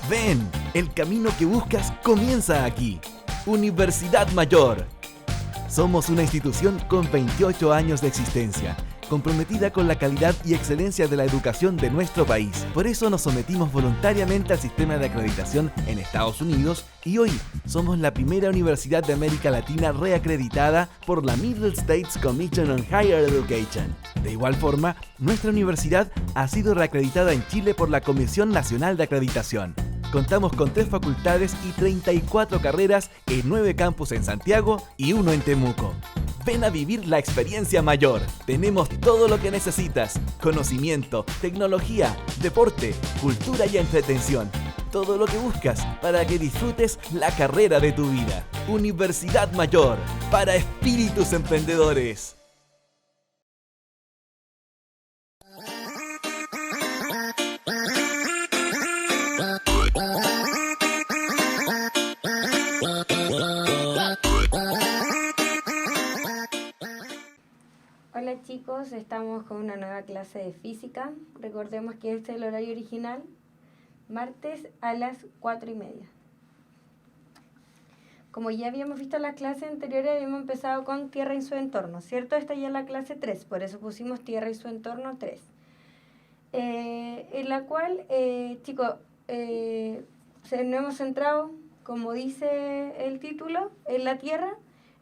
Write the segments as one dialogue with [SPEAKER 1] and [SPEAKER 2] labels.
[SPEAKER 1] Ven, el camino que buscas comienza aquí. Universidad Mayor. Somos una institución con 28 años de existencia, comprometida con la calidad y excelencia de la educación de nuestro país. Por eso nos sometimos voluntariamente al sistema de acreditación en Estados Unidos y hoy somos la primera universidad de América Latina reacreditada por la Middle States Commission on Higher Education. De igual forma, nuestra universidad ha sido reacreditada en Chile por la Comisión Nacional de Acreditación. Contamos con 3 facultades y 34 carreras en 9 campus en Santiago y 1 en Temuco. Ven a vivir la experiencia mayor. Tenemos todo lo que necesitas: conocimiento, tecnología, deporte, cultura y entretención. Todo lo que buscas para que disfrutes la carrera de tu vida. Universidad Mayor, para espíritus emprendedores.
[SPEAKER 2] Hola chicos, estamos con una nueva clase de física. Recordemos que este es el horario original, martes a las 4:30. Como ya habíamos visto en las clases anteriores, habíamos empezado con Tierra y su entorno, ¿cierto? Esta ya es la clase 3, por eso pusimos Tierra y su entorno 3. En la cual, chicos, nos hemos centrado, como dice el título, en la Tierra.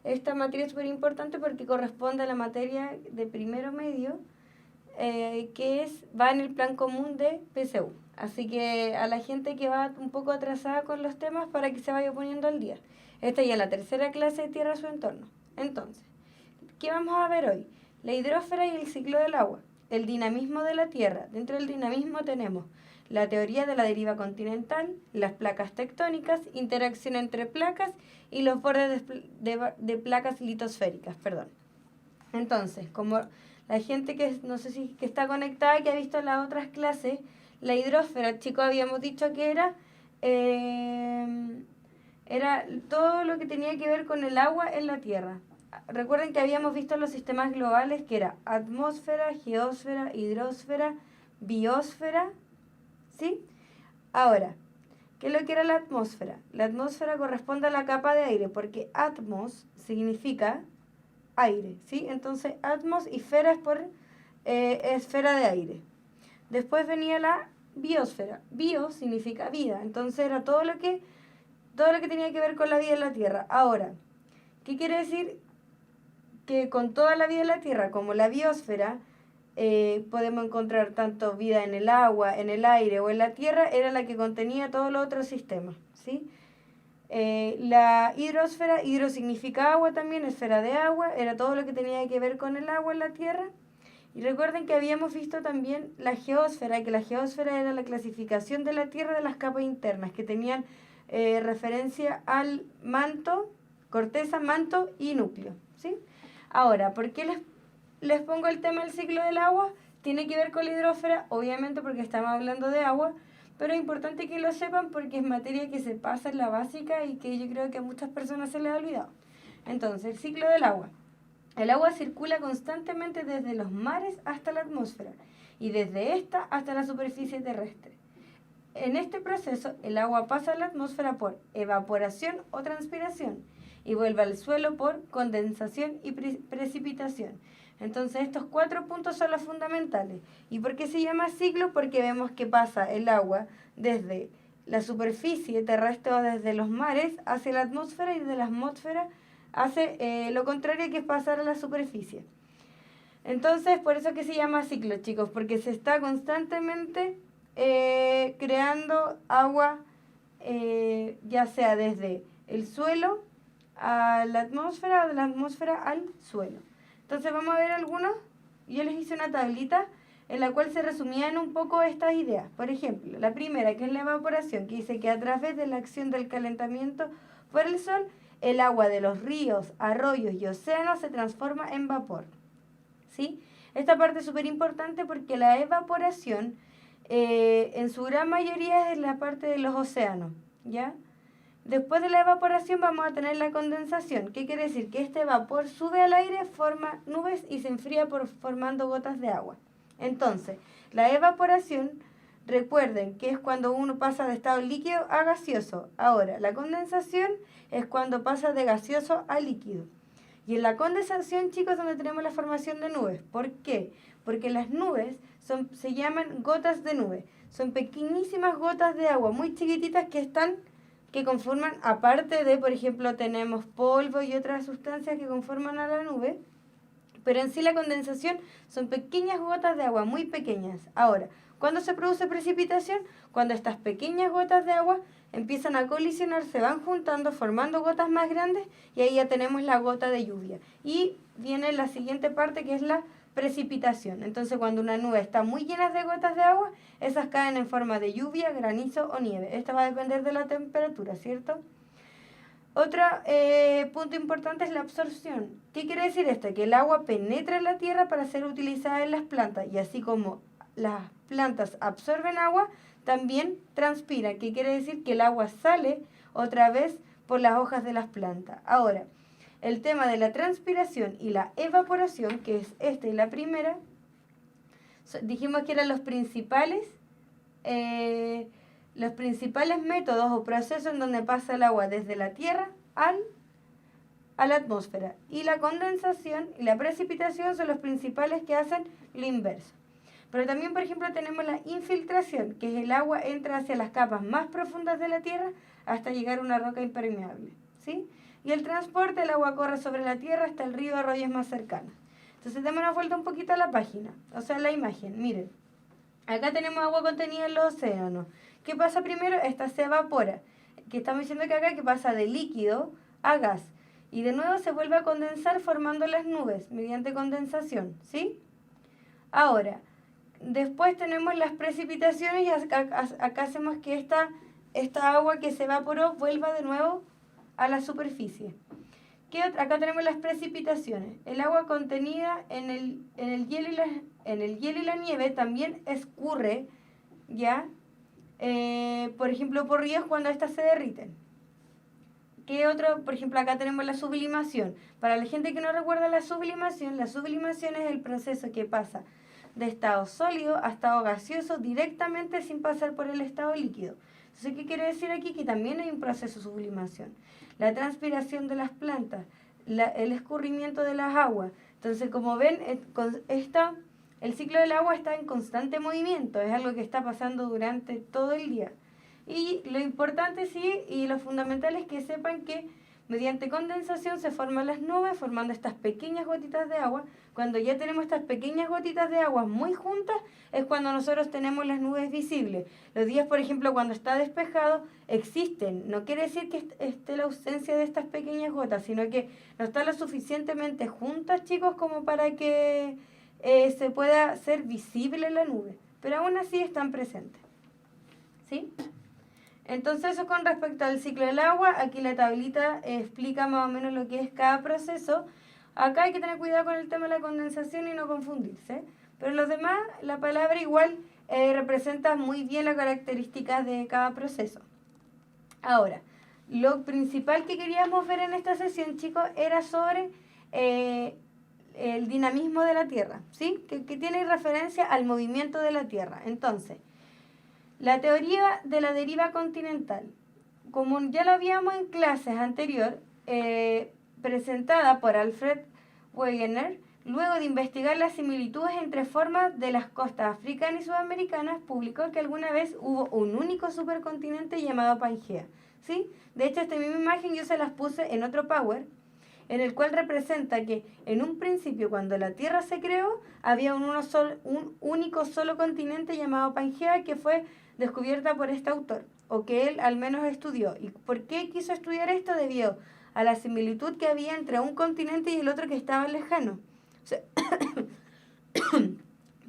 [SPEAKER 2] Esta materia es súper importante porque corresponde a la materia de primero medio, que va en el plan común de PSU. Así que a la gente que va un poco atrasada con los temas, para que se vaya poniendo al día. Esta ya es la tercera clase de Tierra y su entorno. Entonces, ¿qué vamos a ver hoy? La hidrosfera y el ciclo del agua. El dinamismo de la Tierra. Dentro del dinamismo tenemos la teoría de la deriva continental, las placas tectónicas, interacción entre placas y los bordes de placas litosféricas. Entonces, como la gente que no sé si que está conectada, que ha visto las otras clases, la hidrosfera, chicos, habíamos dicho que era todo lo que tenía que ver con el agua en la Tierra. Recuerden que habíamos visto los sistemas globales, que era atmósfera, geósfera, hidrosfera, biosfera, ¿sí? Ahora, ¿qué es lo que era la atmósfera? La atmósfera corresponde a la capa de aire, porque atmos significa aire, ¿sí? Entonces, atmos y esfera es por esfera de aire. Después venía la biosfera. Bio significa vida, entonces era todo lo que tenía que ver con la vida en la Tierra. Ahora, ¿qué quiere decir? Que con toda la vida en la Tierra, como la biosfera, podemos encontrar tanto vida en el agua, en el aire o en la Tierra, era la que contenía todos los otros sistemas, ¿sí? La hidrosfera, hidro significa agua también, esfera de agua, era todo lo que tenía que ver con el agua en la Tierra. Y recuerden que habíamos visto también la geósfera, que la geósfera era la clasificación de la Tierra de las capas internas, que tenían referencia al manto, corteza, manto y núcleo, ¿sí? Ahora, ¿por qué les pongo el tema del ciclo del agua? Tiene que ver con la hidrosfera, obviamente porque estamos hablando de agua, pero es importante que lo sepan porque es materia que se pasa en la básica y que yo creo que a muchas personas se les ha olvidado. Entonces, el ciclo del agua. El agua circula constantemente desde los mares hasta la atmósfera y desde esta hasta la superficie terrestre. En este proceso, el agua pasa a la atmósfera por evaporación o transpiración y vuelve al suelo por condensación y precipitación. Entonces, estos 4 puntos son los fundamentales. ¿Y por qué se llama ciclo? Porque vemos que pasa el agua desde la superficie terrestre o desde los mares hacia la atmósfera y desde la atmósfera hace lo contrario, que es pasar a la superficie. Entonces, por eso que se llama ciclo, chicos, porque se está constantemente creando agua, ya sea desde el suelo a la atmósfera o de la atmósfera al suelo. Entonces vamos a ver algunos. Yo les hice una tablita en la cual se resumían un poco estas ideas. Por ejemplo, la primera, que es la evaporación, que dice que a través de la acción del calentamiento por el sol, el agua de los ríos, arroyos y océanos se transforma en vapor, ¿sí? Esta parte es súper importante porque la evaporación en su gran mayoría es en la parte de los océanos, ¿ya? Después de la evaporación vamos a tener la condensación. ¿Qué quiere decir? Que este vapor sube al aire, forma nubes y se enfría formando gotas de agua. Entonces, la evaporación Recuerden que es cuando uno pasa de estado líquido a gaseoso. Ahora, la condensación es cuando pasa de gaseoso a líquido. Y en la condensación, chicos, donde tenemos la formación de nubes. ¿Por qué? Porque las nubes se llaman gotas de nube. Son pequeñísimas gotas de agua, muy chiquititas que conforman, aparte de, por ejemplo, tenemos polvo y otras sustancias que conforman a la nube. Pero en sí la condensación son pequeñas gotas de agua, muy pequeñas. Ahora, ¿cuándo se produce precipitación? Cuando estas pequeñas gotas de agua empiezan a colisionar, se van juntando, formando gotas más grandes y ahí ya tenemos la gota de lluvia. Y viene la siguiente parte que es la precipitación. Entonces, cuando una nube está muy llena de gotas de agua, esas caen en forma de lluvia, granizo o nieve. Esta va a depender de la temperatura, ¿cierto? Otro punto importante es la absorción. ¿Qué quiere decir esto? Que el agua penetra en la tierra para ser utilizada en las plantas y así como las plantas absorben agua, también transpiran, que quiere decir que el agua sale otra vez por las hojas de las plantas. Ahora, el tema de la transpiración y la evaporación, que es esta y la primera, dijimos que eran los principales métodos o procesos en donde pasa el agua desde la tierra a la atmósfera. Y la condensación y la precipitación son los principales que hacen lo inverso. Pero también, por ejemplo, tenemos la infiltración, que es el agua entra hacia las capas más profundas de la tierra hasta llegar a una roca impermeable, ¿sí? Y el transporte, el agua corre sobre la tierra hasta el río o arroyos más cercanos. Entonces, demos una vuelta un poquito a la página, o sea, la imagen. Miren, acá tenemos agua contenida en los océanos. ¿Qué pasa primero? Esta se evapora, que estamos diciendo que acá que pasa de líquido a gas. Y de nuevo se vuelve a condensar formando las nubes mediante condensación, ¿sí? Ahora, después tenemos las precipitaciones y acá hacemos que esta agua que se evaporó vuelva de nuevo a la superficie. Acá tenemos las precipitaciones. El agua contenida en el hielo y la nieve también escurre, ¿ya? Por ejemplo, por ríos cuando éstas se derriten. ¿Qué otro? Por ejemplo, acá tenemos la sublimación. Para la gente que no recuerda la sublimación es el proceso que pasa de estado sólido a estado gaseoso directamente sin pasar por el estado líquido. Entonces, ¿qué quiere decir aquí? Que también hay un proceso de sublimación. La transpiración de las plantas, el escurrimiento de las aguas. Entonces, como ven, el ciclo del agua está en constante movimiento, es algo que está pasando durante todo el día. Y lo importante, sí, y lo fundamental es que sepan que mediante condensación se forman las nubes, formando estas pequeñas gotitas de agua. Cuando ya tenemos estas pequeñas gotitas de agua muy juntas, es cuando nosotros tenemos las nubes visibles. Los días, por ejemplo, cuando está despejado, existen. No quiere decir que esté la ausencia de estas pequeñas gotas, sino que no están lo suficientemente juntas, chicos, como para que se pueda hacer visible la nube. Pero aún así están presentes. ¿Sí? Entonces, eso con respecto al ciclo del agua. Aquí la tablita explica más o menos lo que es cada proceso. Acá hay que tener cuidado con el tema de la condensación y no confundirse. Pero los demás, la palabra igual representa muy bien las características de cada proceso. Ahora, lo principal que queríamos ver en esta sesión, chicos, era sobre el dinamismo de la Tierra, ¿sí? Que tiene referencia al movimiento de la Tierra. Entonces, la teoría de la deriva continental, como ya lo habíamos en clases anterior, presentada por Alfred Wegener, luego de investigar las similitudes entre formas de las costas africanas y sudamericanas, publicó que alguna vez hubo un único supercontinente llamado Pangea, ¿sí? De hecho, esta misma imagen yo se las puse en otro Power, en el cual representa que en un principio, cuando la Tierra se creó, había un único solo continente llamado Pangea, que fue descubierta por este autor, o que él al menos estudió. ¿Y por qué quiso estudiar esto? Debido a la similitud que había entre un continente y el otro que estaba lejano. O sea,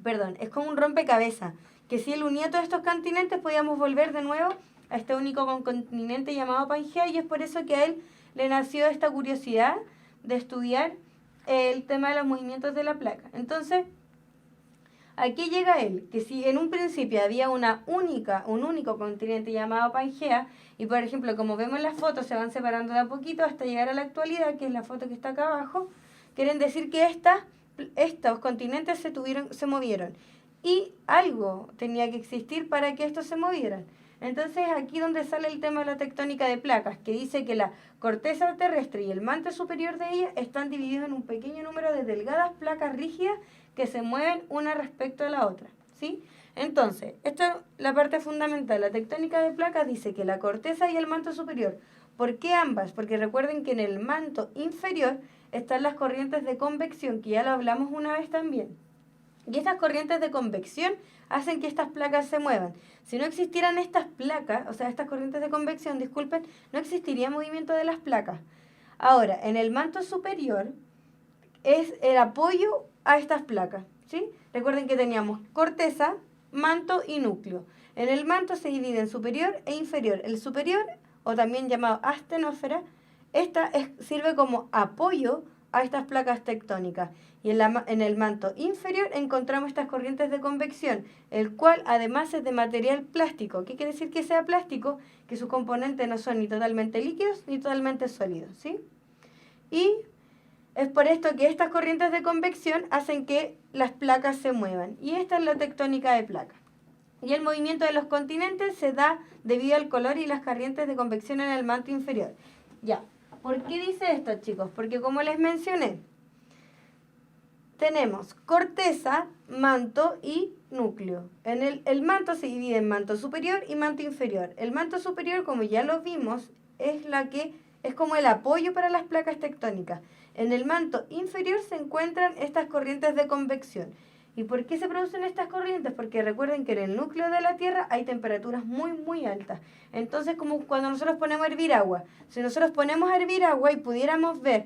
[SPEAKER 2] perdón, es como un rompecabezas, que si él unía todos estos continentes podíamos volver de nuevo a este único continente llamado Pangea, y es por eso que a él le nació esta curiosidad de estudiar el tema de los movimientos de la placa. Entonces, aquí llega él, que si en un principio había un único continente llamado Pangea, y por ejemplo, como vemos en las fotos, se van separando de a poquito hasta llegar a la actualidad, que es la foto que está acá abajo, quieren decir que estos continentes se movieron. y algo tenía que existir para que estos se movieran. Entonces aquí donde sale el tema de la tectónica de placas, que dice que la corteza terrestre y el manto superior de ella están divididos en un pequeño número de delgadas placas rígidas que se mueven una respecto a la otra, ¿sí? Entonces, esta es la parte fundamental. La tectónica de placas dice que la corteza y el manto superior. ¿Por qué ambas? Porque recuerden que en el manto inferior están las corrientes de convección, que ya lo hablamos una vez también. Y estas corrientes de convección hacen que estas placas se muevan. Si no existieran estas placas, o sea, estas corrientes de convección, disculpen, no existiría movimiento de las placas. Ahora, en el manto superior es el apoyo a estas placas, ¿sí? Recuerden que teníamos corteza, manto y núcleo. En el manto se divide en superior e inferior. El superior, o también llamado astenósfera, sirve como apoyo a estas placas tectónicas. Y en el manto inferior encontramos estas corrientes de convección, el cual además es de material plástico. ¿Qué quiere decir que sea plástico? Que sus componentes no son ni totalmente líquidos ni totalmente sólidos, ¿sí? Y es por esto que estas corrientes de convección hacen que las placas se muevan. Y esta es la tectónica de placas. Y el movimiento de los continentes se da debido al color y las corrientes de convección en el manto inferior. Ya, ¿por qué dice esto, chicos? Porque como les mencioné, tenemos corteza, manto y núcleo. El manto se divide en manto superior y manto inferior. El manto superior, como ya lo vimos, es como el apoyo para las placas tectónicas. En el manto inferior se encuentran estas corrientes de convección. ¿Y por qué se producen estas corrientes? Porque recuerden que en el núcleo de la Tierra hay temperaturas muy, muy altas. Entonces, como cuando nosotros ponemos a hervir agua. Si nosotros ponemos a hervir agua y pudiéramos ver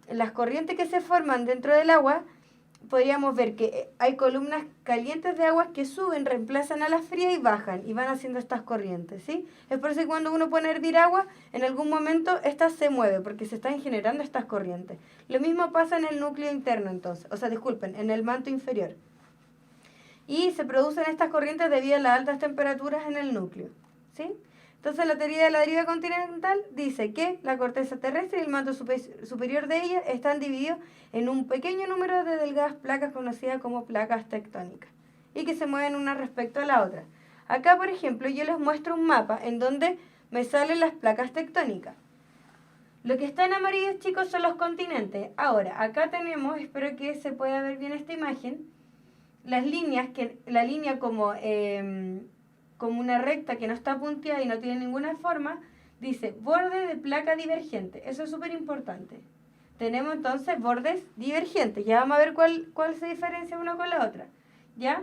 [SPEAKER 2] las corrientes que se forman dentro del agua, podríamos ver que hay columnas calientes de aguas que suben, reemplazan a las frías y bajan y van haciendo estas corrientes, ¿sí? Es por eso que cuando uno pone a hervir agua, en algún momento esta se mueve porque se están generando estas corrientes. Lo mismo pasa en el núcleo interno entonces, en el manto inferior. Y se producen estas corrientes debido a las altas temperaturas en el núcleo, ¿sí? Entonces la teoría de la deriva continental dice que la corteza terrestre y el manto superior de ella están divididos en un pequeño número de delgadas placas conocidas como placas tectónicas y que se mueven una respecto a la otra. Acá, por ejemplo, yo les muestro un mapa en donde me salen las placas tectónicas. Lo que está en amarillo, chicos, son los continentes. Ahora, acá tenemos, espero que se pueda ver bien esta imagen, las líneas, la línea como una recta que no está punteada y no tiene ninguna forma, dice borde de placa divergente. Eso es súper importante. Tenemos entonces bordes divergentes. Ya vamos a ver cuál se diferencia una con la otra. ¿Ya?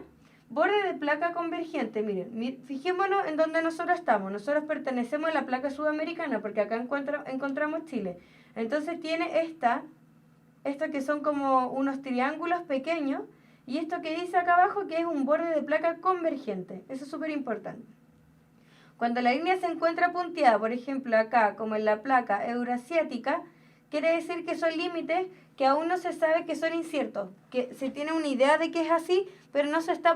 [SPEAKER 2] Borde de placa convergente. Miren, fijémonos en donde nosotros estamos. Nosotros pertenecemos a la placa sudamericana porque acá encontramos Chile. Entonces tiene esta que son como unos triángulos pequeños. Y esto que dice acá abajo que es un borde de placa convergente. Eso es súper importante. Cuando la línea se encuentra punteada, por ejemplo acá, como en la placa euroasiática, quiere decir que son límites que aún no se sabe que son inciertos. Que se tiene una idea de que es así, pero no está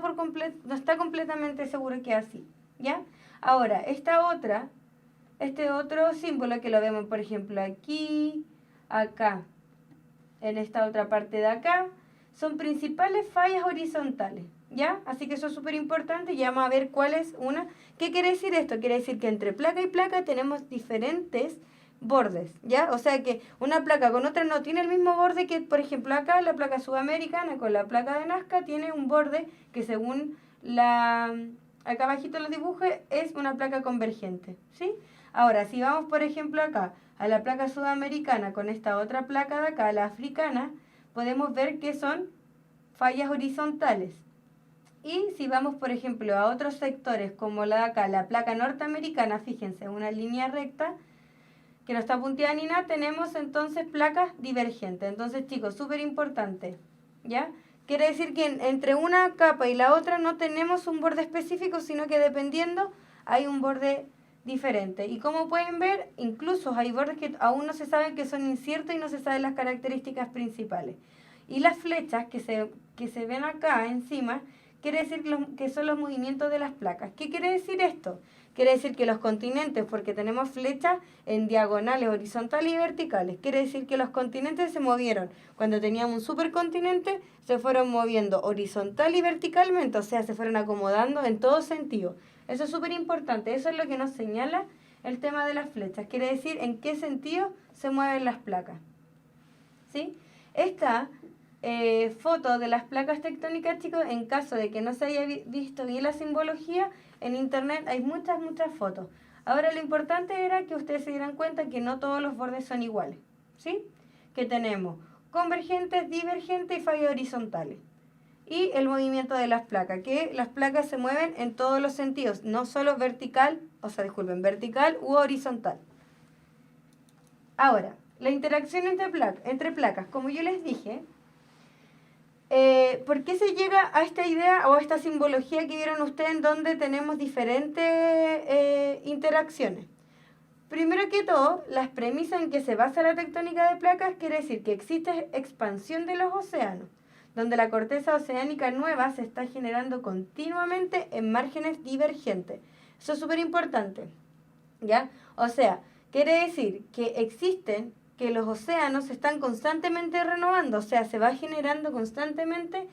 [SPEAKER 2] completamente seguro que es así. ¿Ya? Ahora, este otro símbolo que lo vemos, por ejemplo, aquí, acá, en esta otra parte de acá, son principales fallas horizontales, ¿ya? Así que eso es súper importante y ya vamos a ver cuál es una. ¿Qué quiere decir esto? Quiere decir que entre placa y placa tenemos diferentes bordes, ¿ya? O sea que una placa con otra no tiene el mismo borde que, por ejemplo, acá la placa sudamericana con la placa de Nazca tiene un borde que según acá abajito lo dibuje es una placa convergente, ¿sí? Ahora, si vamos, por ejemplo, acá a la placa sudamericana con esta otra placa de acá, la africana, podemos ver que son fallas horizontales. Y si vamos, por ejemplo, a otros sectores como la de acá, la placa norteamericana, fíjense, una línea recta que no está punteada ni nada, tenemos entonces placas divergentes. Entonces, chicos, súper importante, ¿ya? Quiere decir que entre una capa y la otra no tenemos un borde específico, sino que dependiendo hay un borde diferente. Y como pueden ver, incluso hay bordes que aún no se saben que son inciertos y no se saben las características principales. Y las flechas que se ven acá encima, quiere decir que son los movimientos de las placas. ¿Qué quiere decir esto? Quiere decir que los continentes, porque tenemos flechas en diagonales, horizontales y verticales, quiere decir que los continentes se movieron. Cuando teníamos un supercontinente, se fueron moviendo horizontal y verticalmente, o sea, se fueron acomodando en todo sentido. Eso es súper importante, eso es lo que nos señala el tema de las flechas. Quiere decir en qué sentido se mueven las placas. ¿Sí? Esta foto de las placas tectónicas, chicos, en caso de que no se haya visto bien la simbología, en internet hay muchas fotos. Ahora lo importante era que ustedes se dieran cuenta que no todos los bordes son iguales, ¿sí? Que tenemos convergentes, divergentes y fallos horizontales. Y el movimiento de las placas, que las placas se mueven en todos los sentidos, no solo vertical u horizontal. Ahora, la interacción entre placas, como yo les dije, ¿por qué se llega a esta idea o a esta simbología que vieron ustedes en donde tenemos diferentes interacciones? Primero que todo, las premisas en que se basa la tectónica de placas quiere decir que existe expansión de los océanos, donde la corteza oceánica nueva se está generando continuamente en márgenes divergentes. Eso es súper importante, ¿ya? O sea, quiere decir que los océanos se están constantemente renovando, o sea, se va generando constantemente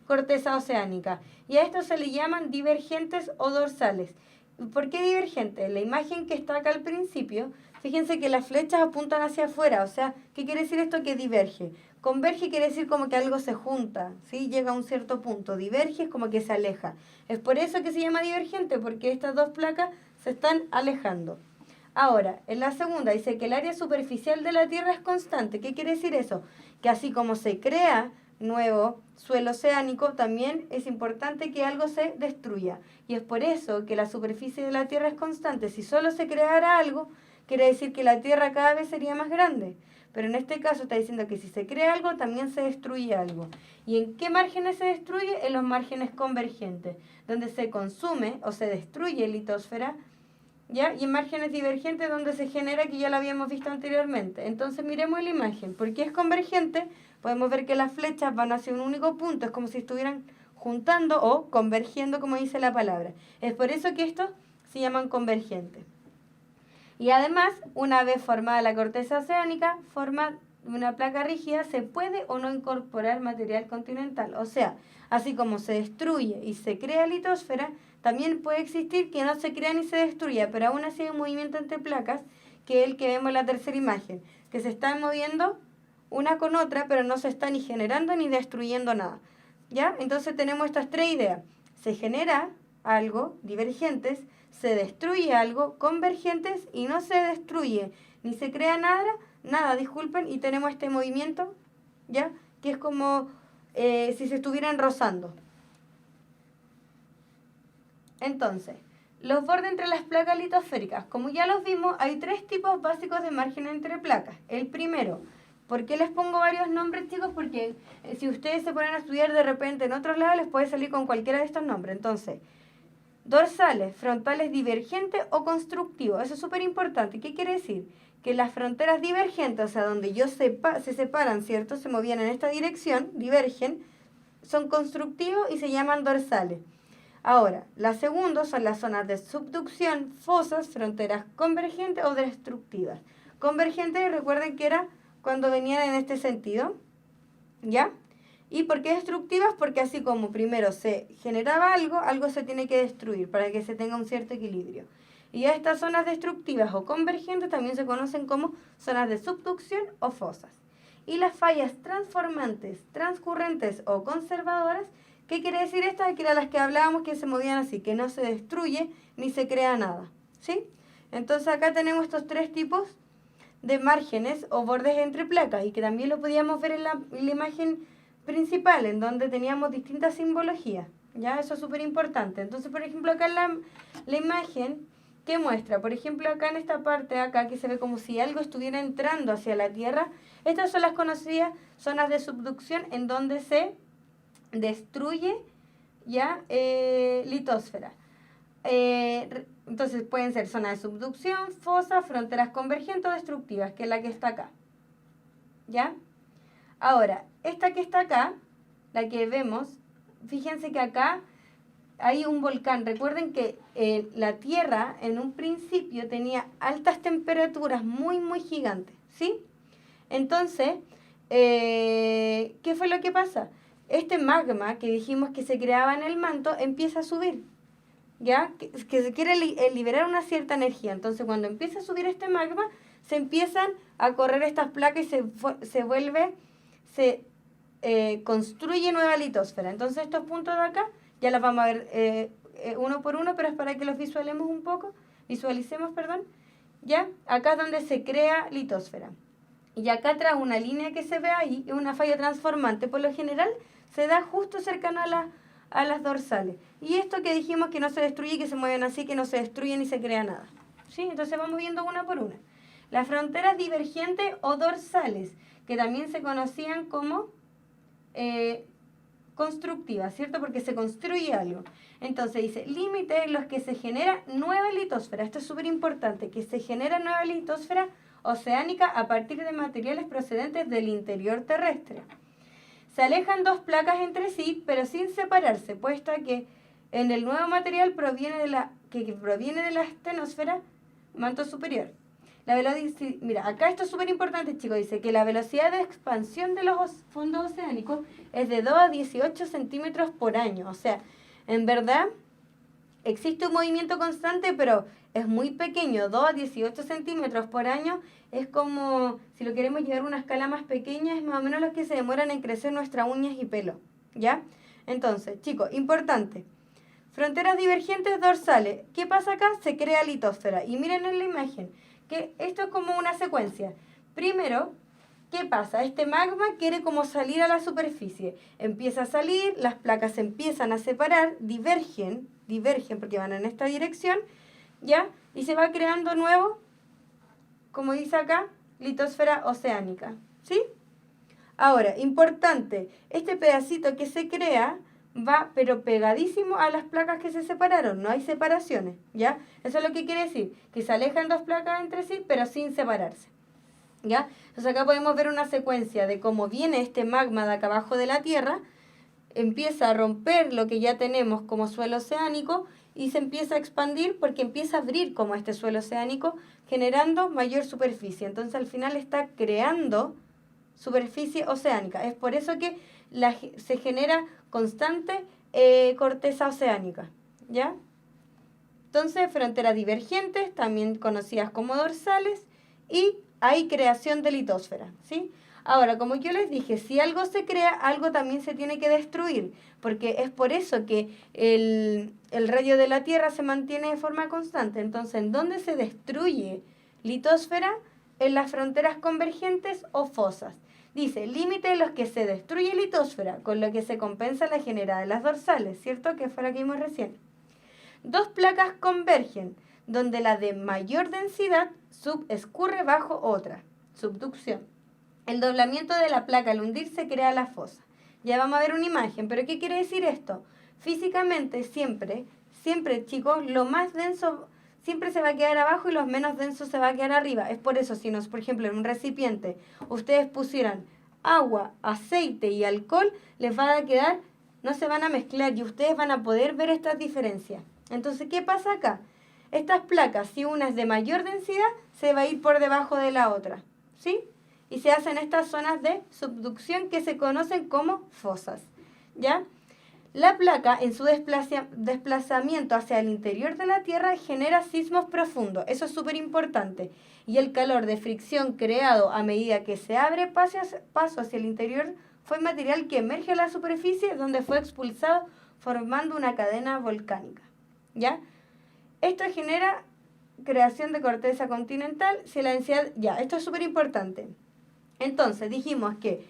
[SPEAKER 2] corteza oceánica. Y a esto se le llaman divergentes o dorsales. ¿Por qué divergentes? La imagen que está acá al principio, fíjense que las flechas apuntan hacia afuera, o sea, ¿qué quiere decir esto? Que diverge. Converge quiere decir como que algo se junta, ¿sí? Llega a un cierto punto. Diverge es como que se aleja. Es por eso que se llama divergente, porque estas dos placas se están alejando. Ahora, en la segunda dice que el área superficial de la Tierra es constante. ¿Qué quiere decir eso? Que así como se crea nuevo suelo oceánico, también es importante que algo se destruya. Y es por eso que la superficie de la Tierra es constante. Si solo se creara algo, quiere decir que la Tierra cada vez sería más grande. Pero en este caso está diciendo que si se crea algo, también se destruye algo. ¿Y en qué márgenes se destruye? En los márgenes convergentes, donde se consume o se destruye litosfera, ¿ya? Y en márgenes divergentes donde se genera, que ya lo habíamos visto anteriormente. Entonces miremos la imagen. ¿Por qué es convergente? Podemos ver que las flechas van hacia un único punto. Es como si estuvieran juntando o convergiendo, como dice la palabra. Es por eso que estos se llaman convergentes. Y además, una vez formada la corteza oceánica, forma una placa rígida, se puede o no incorporar material continental. O sea, así como se destruye y se crea litosfera, también puede existir que no se crea ni se destruya, pero aún así hay un movimiento entre placas, que es el que vemos en la tercera imagen, que se están moviendo una con otra, pero no se está ni generando ni destruyendo nada. ¿Ya? Entonces tenemos estas tres ideas. Se genera algo, divergentes, se destruye algo, convergentes, y no se destruye ni se crea nada, disculpen, y tenemos este movimiento, ¿ya? Que es como si se estuvieran rozando. Entonces, los bordes entre las placas litosféricas. Como ya los vimos, hay tres tipos básicos de margen entre placas. El primero, ¿por qué les pongo varios nombres, chicos? Porque si ustedes se ponen a estudiar de repente en otros lados, les puede salir con cualquiera de estos nombres. Entonces, dorsales, frontales divergentes o constructivos. Eso es súper importante. ¿Qué quiere decir? Que las fronteras divergentes, o sea, donde se separan, ¿cierto? Se movían en esta dirección, divergen, son constructivos y se llaman dorsales. Ahora, la segunda son las zonas de subducción, fosas, fronteras convergentes o destructivas. Convergentes, recuerden que era cuando venían en este sentido, ¿ya? ¿Y por qué destructivas? Porque así como primero se generaba algo se tiene que destruir para que se tenga un cierto equilibrio. Y a estas zonas destructivas o convergentes también se conocen como zonas de subducción o fosas. Y las fallas transformantes, transcurrentes o conservadoras, ¿qué quiere decir estas? Que eran las que hablábamos, que se movían así, que no se destruye ni se crea nada, ¿sí? Entonces acá tenemos estos tres tipos de márgenes o bordes entre placas, y que también lo podíamos ver en la imagen principal, en donde teníamos distintas simbologías, ¿ya? Eso es súper importante. Entonces, por ejemplo, acá en la imagen, ¿qué muestra? Por ejemplo, acá en esta parte de acá, que se ve como si algo estuviera entrando hacia la Tierra, estas son las conocidas zonas de subducción, en donde se destruye, ¿ya? Litosfera. Entonces pueden ser zonas de subducción, fosas, fronteras convergentes o destructivas, que es la que está acá, ¿ya? Ahora, esta que está acá, la que vemos, fíjense que acá hay un volcán. Recuerden que la Tierra en un principio tenía altas temperaturas muy, muy gigantes, ¿sí? Entonces, ¿qué fue lo que pasa? Este magma que dijimos que se creaba en el manto empieza a subir, ¿ya? Que se quiere liberar una cierta energía. Entonces, cuando empieza a subir este magma, se empiezan a correr estas placas y se construye nueva litosfera. Entonces, estos puntos de acá ya los vamos a ver uno por uno, pero es para que los visualicemos, perdón. ¿Ya? Acá es donde se crea litosfera. Y acá atrás una línea que se ve ahí es una falla transformante. Por lo general se da justo cercano a las dorsales. Y esto que dijimos que no se destruye, que se mueven así, que no se destruyen ni se crea nada. ¿Sí? Entonces vamos viendo una por una. Las fronteras divergentes o dorsales, que también se conocían como constructivas, ¿cierto? Porque se construye algo. Entonces dice, límites en los que se genera nueva litosfera. Esto es súper importante, que se genera nueva litosfera oceánica a partir de materiales procedentes del interior terrestre. Se alejan dos placas entre sí, pero sin separarse, puesto que en el nuevo material proviene de la astenosfera, manto superior. Mira, acá esto es súper importante, chicos. Dice que la velocidad de expansión de los fondos oceánicos es de 2 a 18 centímetros por año. O sea, en verdad existe un movimiento constante, pero es muy pequeño. 2 a 18 centímetros por año es como, si lo queremos llevar a una escala más pequeña, es más o menos lo que se demoran en crecer nuestras uñas y pelo. ¿Ya? Entonces, chicos, importante. Fronteras divergentes dorsales. ¿Qué pasa acá? Se crea litosfera. Y miren en la imagen que esto es como una secuencia. Primero, ¿qué pasa? Este magma quiere como salir a la superficie. Empieza a salir, las placas se empiezan a separar, divergen porque van en esta dirección, ¿ya? Y se va creando nuevo, como dice acá, litosfera oceánica, ¿sí? Ahora, importante, este pedacito que se crea va pero pegadísimo a las placas que se separaron, no hay separaciones, ¿ya? Eso es lo que quiere decir, que se alejan dos placas entre sí, pero sin separarse, ¿ya? Entonces acá podemos ver una secuencia de cómo viene este magma de acá abajo de la Tierra, empieza a romper lo que ya tenemos como suelo oceánico y se empieza a expandir porque empieza a abrir como este suelo oceánico, generando mayor superficie. Entonces al final está creando superficie oceánica. Es por eso que se genera constante corteza oceánica, ¿ya? Entonces, fronteras divergentes, también conocidas como dorsales, y hay creación de litosfera, ¿sí? Ahora, como yo les dije, si algo se crea, algo también se tiene que destruir, porque es por eso que el radio de la Tierra se mantiene de forma constante. Entonces, ¿en dónde se destruye litosfera? En las fronteras convergentes o fosas. Dice, límite en los que se destruye litosfera, con lo que se compensa la generada de las dorsales, ¿cierto? Que fue la que vimos recién. Dos placas convergen, donde la de mayor densidad escurre bajo otra, subducción. El doblamiento de la placa al hundirse crea la fosa. Ya vamos a ver una imagen, pero ¿qué quiere decir esto? Físicamente siempre, chicos, lo más denso siempre se va a quedar abajo y los menos densos se va a quedar arriba. Es por eso, si nos, por ejemplo, en un recipiente ustedes pusieran agua, aceite y alcohol, les va a quedar, no se van a mezclar y ustedes van a poder ver estas diferencias. Entonces, ¿qué pasa acá? Estas placas, si una es de mayor densidad, se va a ir por debajo de la otra, ¿sí? Y se hacen estas zonas de subducción que se conocen como fosas, ¿ya? La placa, en su desplazamiento hacia el interior de la Tierra, genera sismos profundos. Eso es súper importante. Y el calor de fricción creado a medida que se abre paso hacia el interior fue material que emerge a la superficie donde fue expulsado formando una cadena volcánica, ¿ya? Esto genera creación de corteza continental. Si la densidad, ya, esto es súper importante. Entonces, dijimos que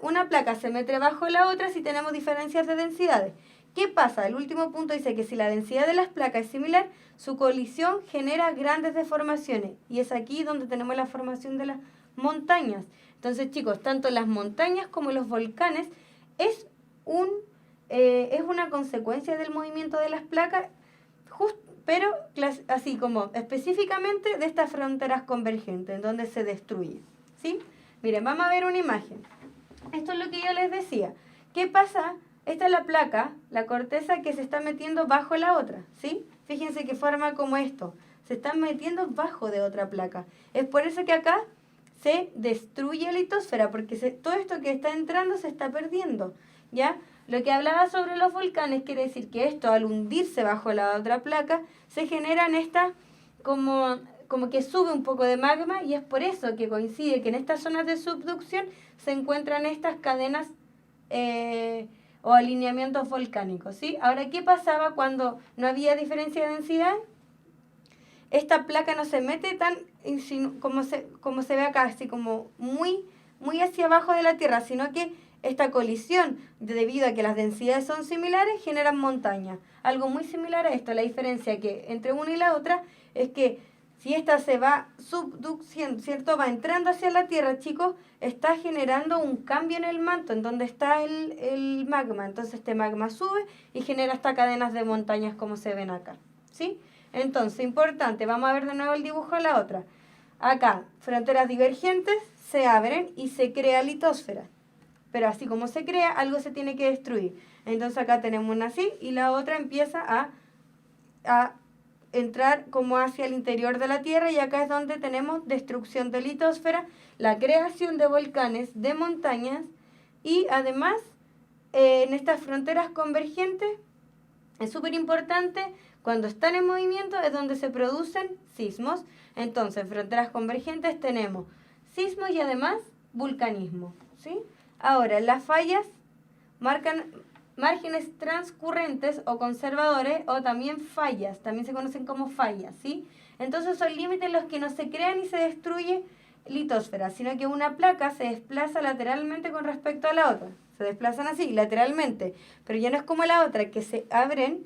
[SPEAKER 2] una placa se mete bajo la otra si tenemos diferencias de densidades. ¿Qué pasa? El último punto dice que si la densidad de las placas es similar, su colisión genera grandes deformaciones. Y es aquí donde tenemos la formación de las montañas. Entonces, chicos, tanto las montañas como los volcanes es una consecuencia del movimiento de las placas, pero así como específicamente de estas fronteras convergentes, en donde se destruye, ¿sí? Miren, vamos a ver una imagen. Esto es lo que yo les decía. ¿Qué pasa esta es la placa, la corteza que se está metiendo bajo la otra, ¿sí? Fíjense que forma como esto, se están metiendo bajo de otra placa. Es por eso que acá se destruye la litosfera, porque todo esto que está entrando se está perdiendo, ¿ya? Lo que hablaba sobre los volcanes quiere decir que esto, al hundirse bajo la otra placa, se generan estas como que sube un poco de magma, y es por eso que coincide que en estas zonas de subducción se encuentran estas cadenas o alineamientos volcánicos, ¿sí? Ahora, ¿qué pasaba cuando no había diferencia de densidad? Esta placa no se mete tan como se ve acá, así como muy hacia abajo de la Tierra, sino que esta colisión, debido a que las densidades son similares, generan montañas. Algo muy similar a esto. La diferencia que entre una y la otra es que si esta se va subduciendo, ¿cierto? Va entrando hacia la Tierra, chicos, está generando un cambio en el manto, en donde está el magma. Entonces este magma sube y genera estas cadenas de montañas como se ven acá, ¿sí? Entonces, importante, vamos a ver de nuevo el dibujo de la otra. Acá, fronteras divergentes se abren y se crea litosfera. Pero así como se crea, algo se tiene que destruir. Entonces acá tenemos una así y la otra empieza a entrar como hacia el interior de la Tierra, y acá es donde tenemos destrucción de litosfera, la creación de volcanes, de montañas, y además en estas fronteras convergentes es súper importante, cuando están en movimiento es donde se producen sismos. Entonces en fronteras convergentes tenemos sismos y además vulcanismo, ¿sí? Ahora, las fallas marcan márgenes transcurrentes o conservadores, o también fallas, también se conocen como fallas, ¿sí? Entonces son límites en los que no se crea ni se destruye litosfera, sino que una placa se desplaza lateralmente con respecto a la otra. Se desplazan así, lateralmente, pero ya no es como la otra, que se abren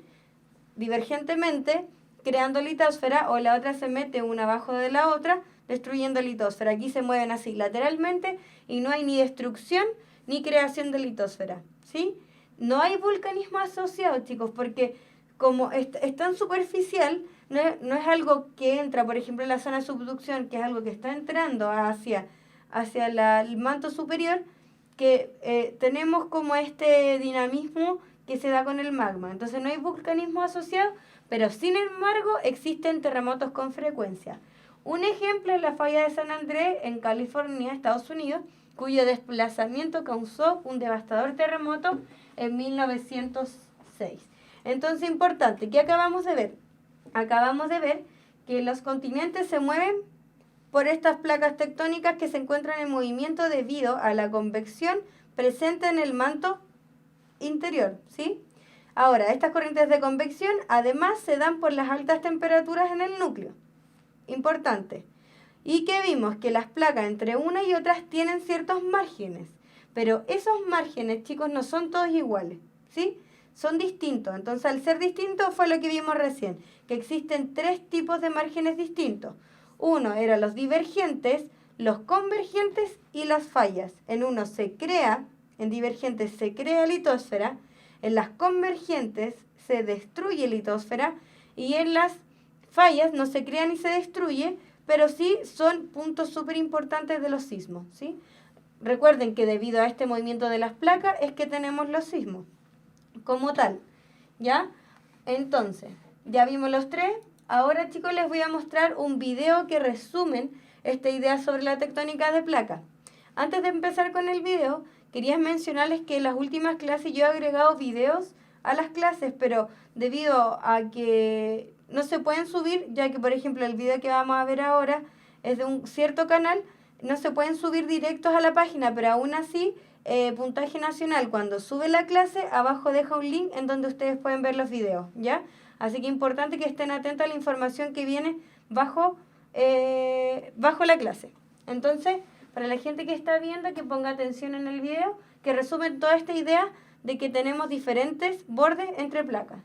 [SPEAKER 2] divergentemente, creando litosfera, o la otra se mete una abajo de la otra, destruyendo litosfera. Aquí se mueven así, lateralmente, y no hay ni destrucción ni creación de litosfera, ¿sí? No hay vulcanismo asociado, chicos, porque como es tan superficial, no es algo que entra, por ejemplo, en la zona de subducción, que es algo que está entrando hacia el manto superior, que tenemos como este dinamismo que se da con el magma. Entonces no hay vulcanismo asociado, pero sin embargo existen terremotos con frecuencia. Un ejemplo es la falla de San Andrés en California, Estados Unidos, cuyo desplazamiento causó un devastador terremoto en 1906. Entonces, importante, ¿qué acabamos de ver? Acabamos de ver que los continentes se mueven por estas placas tectónicas que se encuentran en movimiento debido a la convección presente en el manto interior, ¿sí? Ahora, estas corrientes de convección además se dan por las altas temperaturas en el núcleo. Importante. Y que vimos que las placas entre una y otras tienen ciertos márgenes, pero esos márgenes, chicos, no son todos iguales, ¿sí? Son distintos. Entonces, al ser distintos fue lo que vimos recién, que existen 3 tipos de márgenes distintos. Uno eran los divergentes, los convergentes y las fallas. En uno en divergentes se crea litosfera, en las convergentes se destruye litosfera, y en las fallas no se crea ni se destruye, pero sí son puntos súper importantes de los sismos, ¿sí? Recuerden que debido a este movimiento de las placas es que tenemos los sismos como tal, ¿ya? Entonces, ya vimos los 3. Ahora, chicos, les voy a mostrar un video que resumen esta idea sobre la tectónica de placas. Antes de empezar con el video, quería mencionarles que en las últimas clases yo he agregado videos a las clases, pero debido a que no se pueden subir, ya que, por ejemplo, el video que vamos a ver ahora es de un cierto canal, no se pueden subir directos a la página, pero aún así, Puntaje Nacional, cuando sube la clase, abajo deja un link en donde ustedes pueden ver los videos, ¿ya? Así que es importante que estén atentos a la información que viene bajo la clase. Entonces, para la gente que está viendo, que ponga atención en el video, que resumen toda esta idea de que tenemos diferentes bordes entre placas,